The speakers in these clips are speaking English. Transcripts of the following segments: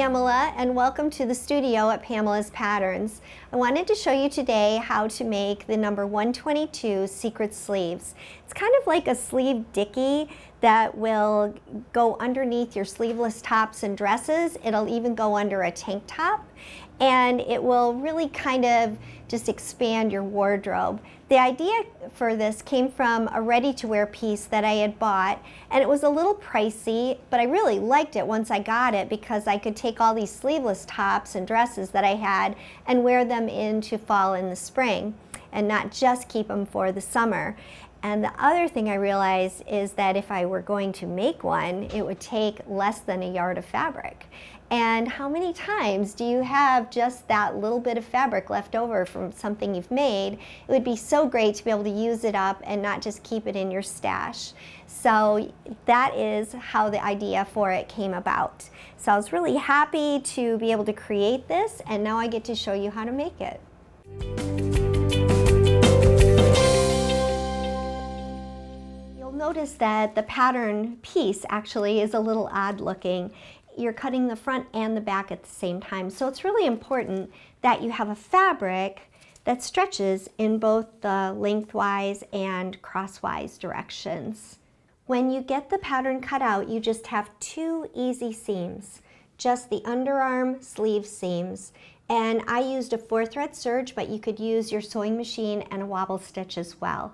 Pamela, and welcome to the studio at Pamela's Patterns. I wanted to show you today how to make the number 122 secret sleeves. It's kind of like a sleeve dicky that will go underneath your sleeveless tops and dresses. It'll even go under a tank top, and it will really kind of just expand your wardrobe. The idea for this came from a ready-to-wear piece that I had bought, and it was a little pricey, but I really liked it once I got it because I could take all these sleeveless tops and dresses that I had and wear them into fall and the spring and not just keep them for the summer. And the other thing I realized is that if I were going to make one, it would take less than a yard of fabric. And how many times do you have just that little bit of fabric left over from something you've made? It would be so great to be able to use it up and not just keep it in your stash. So that is how the idea for it came about. So I was really happy to be able to create this, and now I get to show you how to make it. You'll notice that the pattern piece actually is a little odd looking. You're cutting the front and the back at the same time. So it's really important that you have a fabric that stretches in both the lengthwise and crosswise directions. When you get the pattern cut out, you just have two easy seams, just the underarm sleeve seams. And I used a 4-thread serge, but you could use your sewing machine and a wobble stitch as well.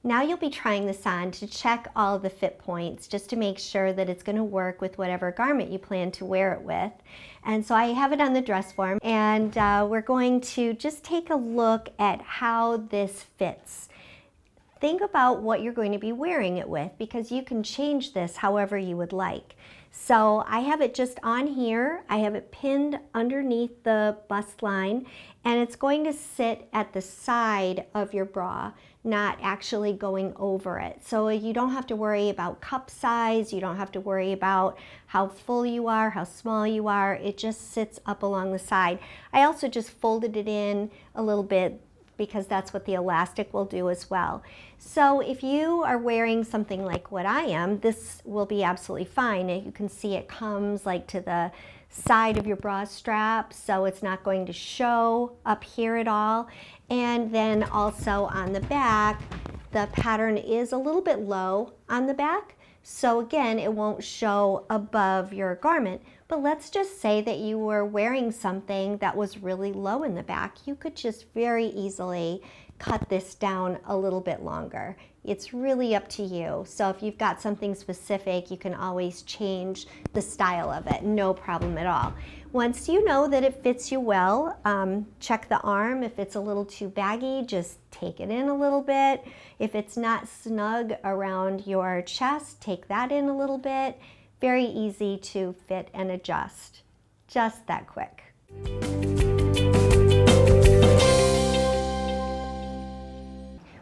Now you'll be trying this on to check all the fit points just to make sure that it's going to work with whatever garment you plan to wear it with. And so I have it on the dress form, and we're going to just take a look at how this fits. Think about what you're going to be wearing it with, because you can change this however you would like. So I have it just on here. I have it pinned underneath the bust line, and it's going to sit at the side of your bra, not actually going over it. So you don't have to worry about cup size, you don't have to worry about how full you are, how small you are. It just sits up along the side. I also just folded it in a little bit because that's what the elastic will do as well. So if you are wearing something like what I am, this will be absolutely fine. You can see it comes like to the side of your bra strap, so it's not going to show up here at all. And then also on the back, the pattern is a little bit low on the back, so again, it won't show above your garment. But let's just say that you were wearing something that was really low in the back. You could just very easily cut this down a little bit longer. It's really up to you. So if you've got something specific, you can always change the style of it, no problem at all. Once you know that it fits you well, check the arm. If it's a little too baggy, just take it in a little bit. If it's not snug around your chest, take that in a little bit. Very easy to fit and adjust, just that quick.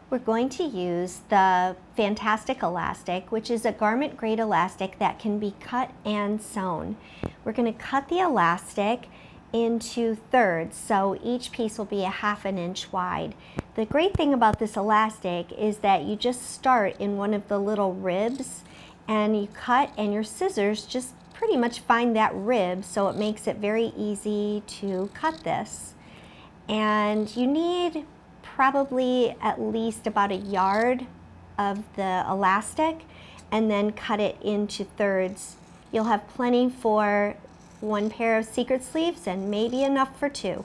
We're going to use the Fantastic Elastic, which is a garment grade elastic that can be cut and sewn. We're going to cut the elastic into thirds, so each piece will be 1/2 inch wide. The great thing about this elastic is that you just start in one of the little ribs and you cut, and your scissors just pretty much find that rib, so it makes it very easy to cut this. And you need probably at least about a yard of the elastic, and then cut it into thirds. You'll have plenty for one pair of secret sleeves and maybe enough for two.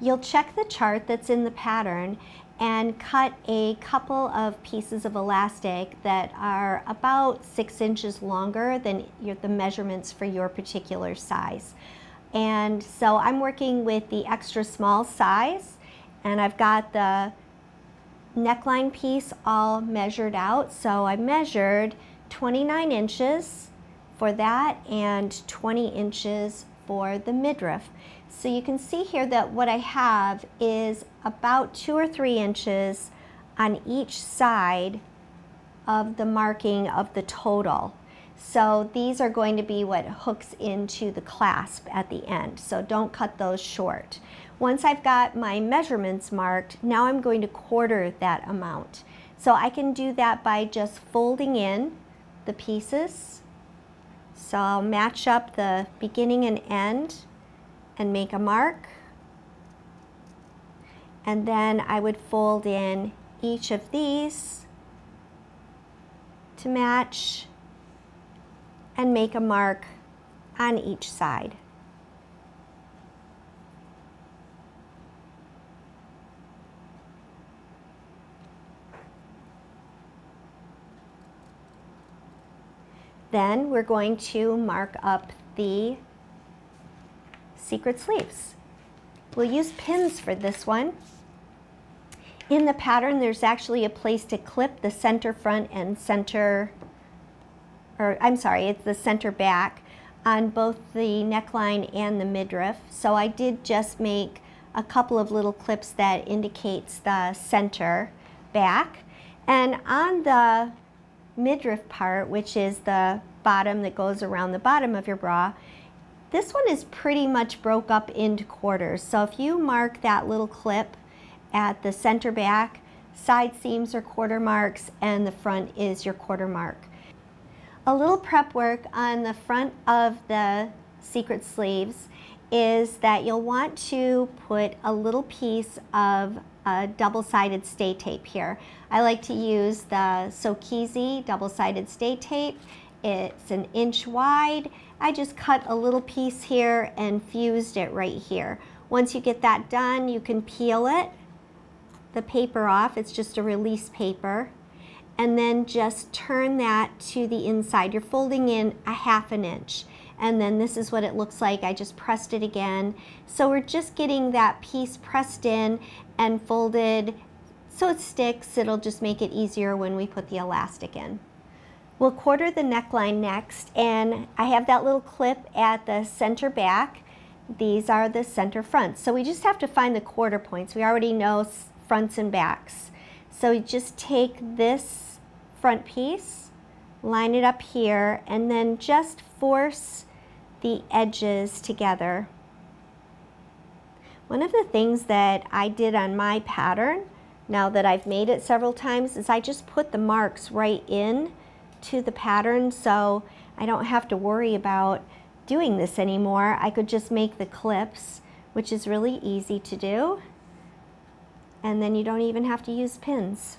You'll check the chart that's in the pattern and cut a couple of pieces of elastic that are about 6 inches longer than the measurements for your particular size. And so I'm working with the extra small size, and I've got the neckline piece all measured out. So I measured 29 inches for that and 20 inches for the midriff. So you can see here that what I have is about 2 or 3 inches on each side of the marking of the total. So these are going to be what hooks into the clasp at the end, so don't cut those short. Once I've got my measurements marked, now I'm going to quarter that amount. So I can do that by just folding in the pieces. So I'll match up the beginning and end and make a mark. And then I would fold in each of these to match and make a mark on each side. Then we're going to mark up the secret sleeves. We'll use pins for this one. In the pattern, there's actually a place to clip the center front and center, or I'm sorry, it's the center back on both the neckline and the midriff. So I did just make a couple of little clips that indicates the center back. And on the midriff part, which is the bottom that goes around the bottom of your bra, this one is pretty much broke up into quarters. So if you mark that little clip at the center back, side seams are quarter marks and the front is your quarter mark. A little prep work on the front of the secret sleeves is that you'll want to put a little piece of double-sided stay tape here. I like to use the Sokisi double-sided stay tape. It's an inch wide. I just cut a little piece here and fused it right here. Once you get that done, you can peel the paper off. It's just a release paper. And then just turn that to the inside. You're folding in a 1/2 inch. And then this is what it looks like. I just pressed it again. So we're just getting that piece pressed in and folded so it sticks. It'll just make it easier when we put the elastic in. We'll quarter the neckline next, and I have that little clip at the center back. These are the center fronts. So we just have to find the quarter points. We already know fronts and backs. So you just take this front piece, line it up here, and then just force the edges together. One of the things that I did on my pattern, now that I've made it several times, is I just put the marks right in to the pattern, so I don't have to worry about doing this anymore. I could just make the clips, which is really easy to do, and then you don't even have to use pins.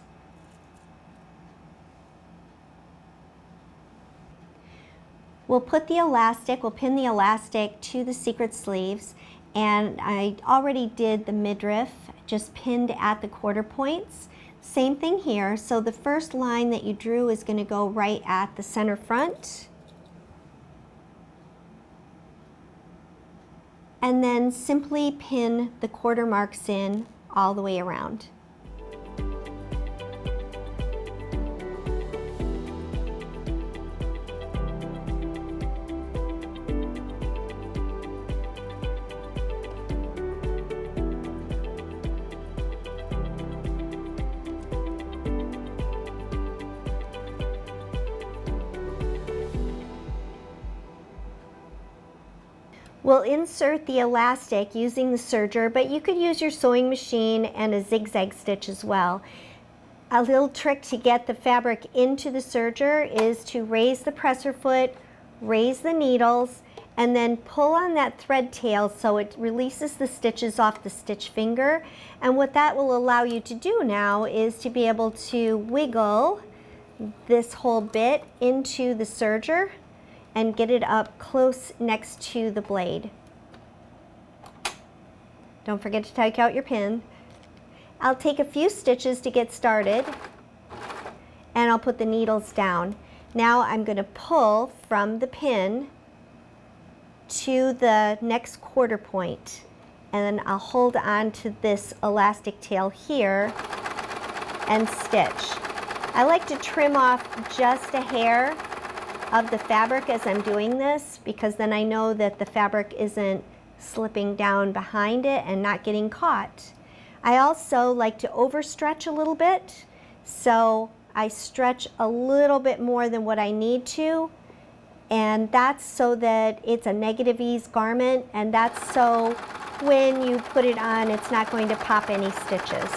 We'll put the elastic, we'll pin the elastic to the secret sleeves, and I already did the midriff, just pinned at the quarter points. Same thing here. So the first line that you drew is going to go right at the center front. And then simply pin the quarter marks in all the way around. We'll insert the elastic using the serger, but you could use your sewing machine and a zigzag stitch as well. A little trick to get the fabric into the serger is to raise the presser foot, raise the needles, and then pull on that thread tail so it releases the stitches off the stitch finger. And what that will allow you to do now is to be able to wiggle this whole bit into the serger and get it up close next to the blade. Don't forget to take out your pin. I'll take a few stitches to get started, and I'll put the needles down. Now I'm going to pull from the pin to the next quarter point, and then I'll hold on to this elastic tail here and stitch. I like to trim off just a hair of the fabric as I'm doing this, because then I know that the fabric isn't slipping down behind it and not getting caught. I also like to overstretch a little bit, so I stretch a little bit more than what I need to, and that's so that it's a negative ease garment, and that's so when you put it on it's not going to pop any stitches.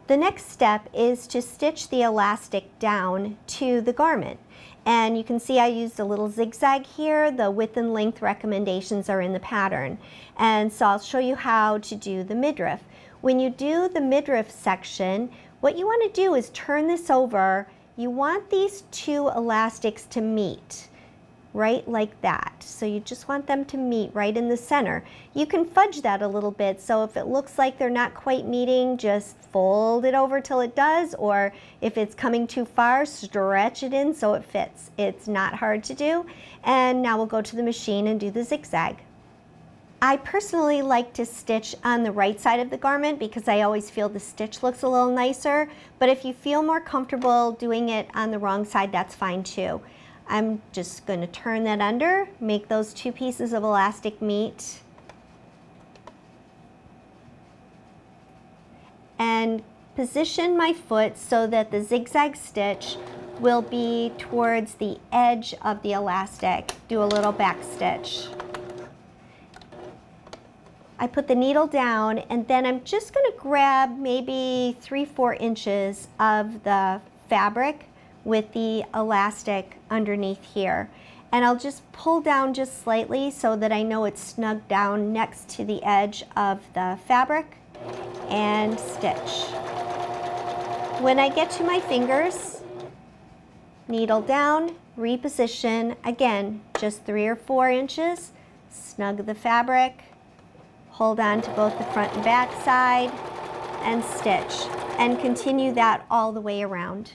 The next step is to stitch the elastic down to the garment. And you can see I used a little zigzag here. The width and length recommendations are in the pattern. And so I'll show you how to do the midriff. When you do the midriff section, what you want to do is turn this over. You want these two elastics to meet, right like that. So you just want them to meet right in the center. You can fudge that a little bit, so if it looks like they're not quite meeting, just fold it over till it does, or if it's coming too far, stretch it in so it fits. It's not hard to do. And now we'll go to the machine and do the zigzag. I personally like to stitch on the right side of the garment because I always feel the stitch looks a little nicer, but if you feel more comfortable doing it on the wrong side, that's fine too. I'm just going to turn that under, make those two pieces of elastic meet, and position my foot so that the zigzag stitch will be towards the edge of the elastic. Do a little back stitch. I put the needle down, and then I'm just going to grab maybe 3-4 inches of the fabric with the elastic underneath here. And I'll just pull down just slightly so that I know it's snug down next to the edge of the fabric, and stitch. When I get to my fingers, needle down, reposition, again, just 3 or 4 inches, snug the fabric, hold on to both the front and back side, and stitch. And continue that all the way around.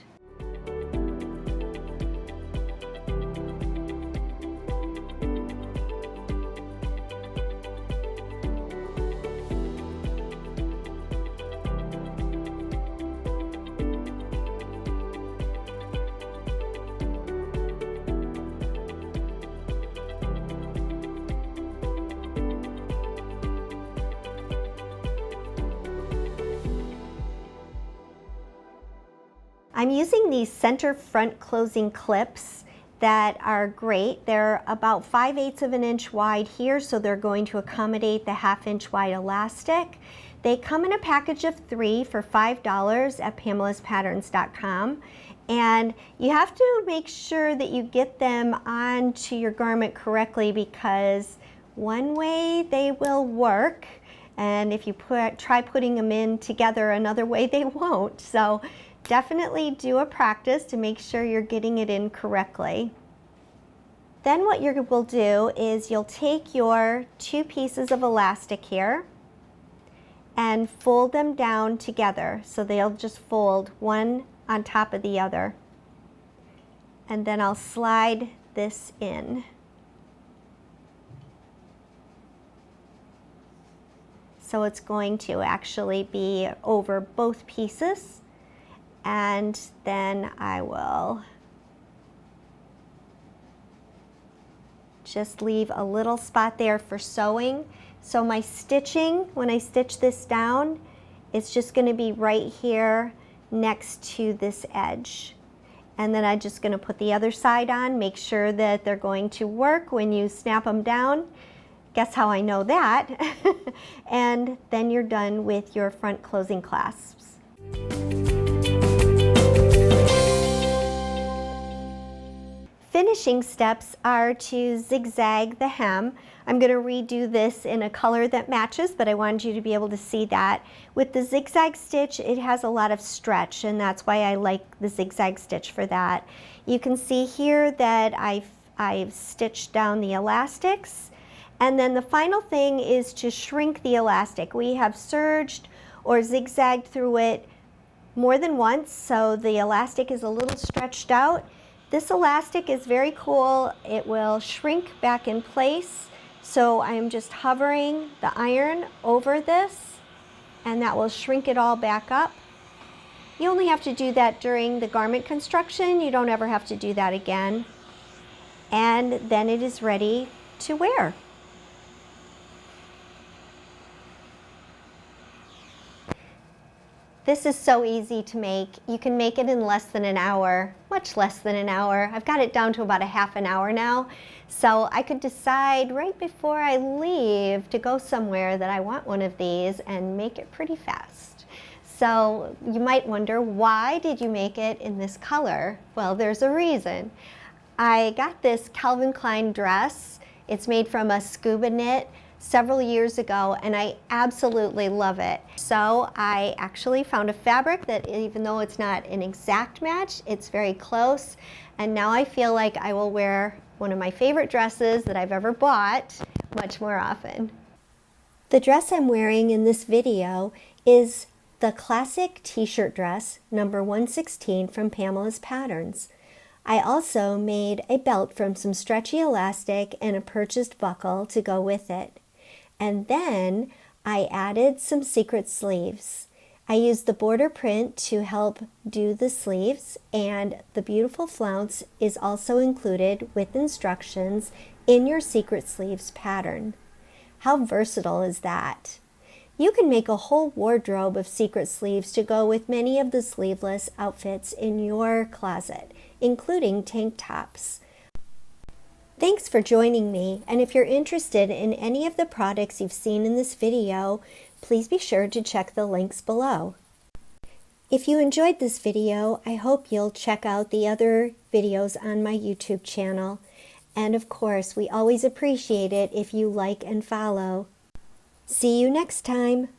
I'm using these center front closing clips that are great. They're about 5/8 of an inch wide here, so they're going to accommodate the 1/2 inch wide elastic. They come in a package of 3 for $5 at pamelaspatterns.com. And you have to make sure that you get them onto your garment correctly, because one way they will work, and if you try putting them in together another way, they won't. So definitely do a practice to make sure you're getting it in correctly. Then what you will do is you'll take your 2 pieces of elastic here and fold them down together, so they'll just fold one on top of the other. And then I'll slide this in. So it's going to actually be over both pieces. And then I will just leave a little spot there for sewing. So my stitching, when I stitch this down, it's just going to be right here next to this edge. And then I'm just going to put the other side on, make sure that they're going to work when you snap them down. Guess how I know that? And then you're done with your front closing clasps. Finishing steps are to zigzag the hem. I'm going to redo this in a color that matches, but I wanted you to be able to see that. With the zigzag stitch, it has a lot of stretch, and that's why I like the zigzag stitch for that. You can see here that I've stitched down the elastics, and then the final thing is to shrink the elastic. We have serged or zigzagged through it more than once, so the elastic is a little stretched out. This elastic is very cool. It will shrink back in place. So I'm just hovering the iron over this, and that will shrink it all back up. You only have to do that during the garment construction. You don't ever have to do that again. And then it is ready to wear. This is so easy to make. You can make it in less than an hour, much less than an hour. I've got it down to about a half an hour now. So I could decide right before I leave to go somewhere that I want one of these and make it pretty fast. So you might wonder, why did you make it in this color? Well, there's a reason. I got this Calvin Klein dress. It's made from a scuba knit several years ago, and I absolutely love it. So I actually found a fabric that, even though it's not an exact match, it's very close. And now I feel like I will wear one of my favorite dresses that I've ever bought much more often. The dress I'm wearing in this video is the classic t-shirt dress number 116 from Pamela's Patterns. I also made a belt from some stretchy elastic and a purchased buckle to go with it. And then I added some secret sleeves. I used the border print to help do the sleeves, and the beautiful flounce is also included with instructions in your secret sleeves pattern. How versatile is that? You can make a whole wardrobe of secret sleeves to go with many of the sleeveless outfits in your closet, including tank tops. Thanks for joining me, and if you're interested in any of the products you've seen in this video, please be sure to check the links below. If you enjoyed this video, I hope you'll check out the other videos on my YouTube channel. And of course, we always appreciate it if you like and follow. See you next time.